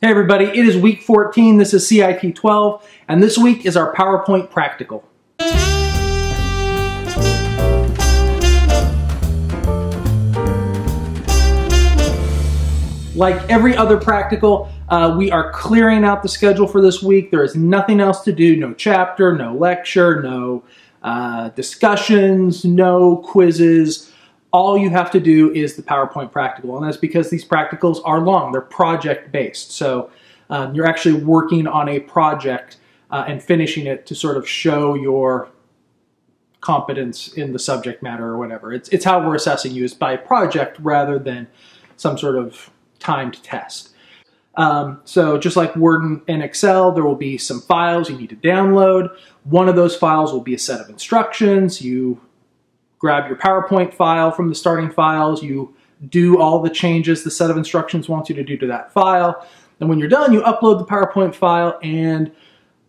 Hey everybody, it is week 14, this is CIT 12, and this week is our PowerPoint practical. Like every other practical, we are clearing out the schedule for this week. There is nothing else to do, no chapter, no lecture, no discussions, no quizzes. All you have to do is the PowerPoint practical, and that's because these practicals are long. They're project-based, so you're actually working on a project and finishing it to sort of show your competence in the subject matter or whatever. It's how we're assessing you is by project rather than some sort of timed test. So just like Word and Excel, there will be some files you need to download. One of those files will be a set of instructions. You grab your PowerPoint file from the starting files, you do all the changes the set of instructions wants you to do to that file, and when you're done, you upload the PowerPoint file and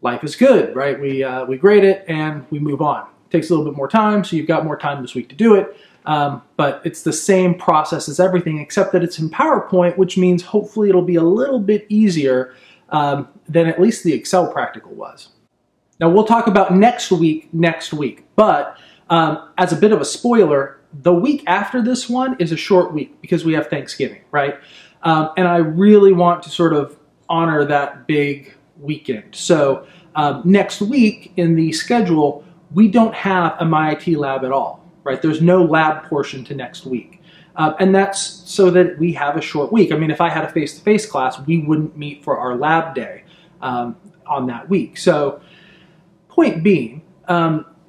life is good, right? We grade it and we move on. It takes a little bit more time, so you've got more time this week to do it, but it's the same process as everything except that it's in PowerPoint, which means hopefully it'll be a little bit easier than at least the Excel practical was. Now we'll talk about next week, but as a bit of a spoiler, the week after this one is a short week because we have Thanksgiving, right? And I really want to sort of honor that big weekend. So next week in the schedule, we don't have a MyIT lab at all, right? There's no lab portion to next week. And that's so that we have a short week. I mean, if I had a face-to-face class, we wouldn't meet for our lab day on that week. So point being,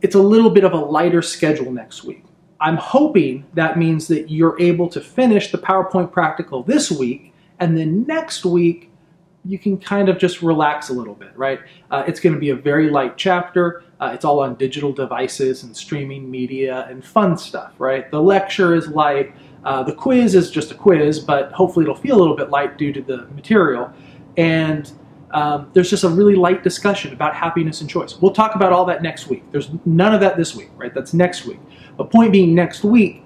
it's a little bit of a lighter schedule next week. I'm hoping that means that you're able to finish the PowerPoint practical this week, and then next week you can kind of just relax a little bit, right? It's going to be a very light chapter. It's all on digital devices and streaming media and fun stuff, right? The lecture is light. The quiz is just a quiz, but hopefully it'll feel a little bit light due to the material. And there's just a really light discussion about happiness and choice. We'll talk about all that next week. There's none of that this week, right? That's next week. But point being, next week,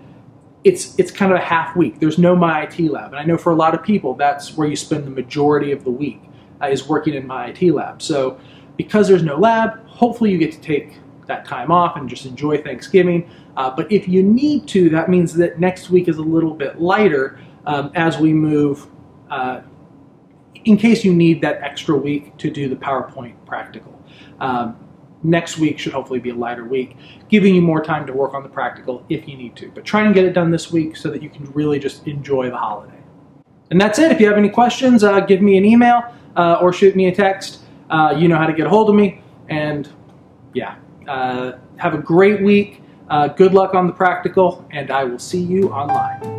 it's kind of a half week. There's no MyIT lab. And I know for a lot of people, that's where you spend the majority of the week, is working in MyIT lab. So because there's no lab, hopefully you get to take that time off and just enjoy Thanksgiving. But if you need to, that means that next week is a little bit lighter as we move in case you need that extra week to do the PowerPoint practical. Next week should hopefully be a lighter week, giving you more time to work on the practical if you need to. But try and get it done this week so that you can really just enjoy the holiday. And that's it. If you have any questions, give me an email or shoot me a text. You know how to get a hold of me. And yeah, have a great week. Good luck on the practical, and I will see you online.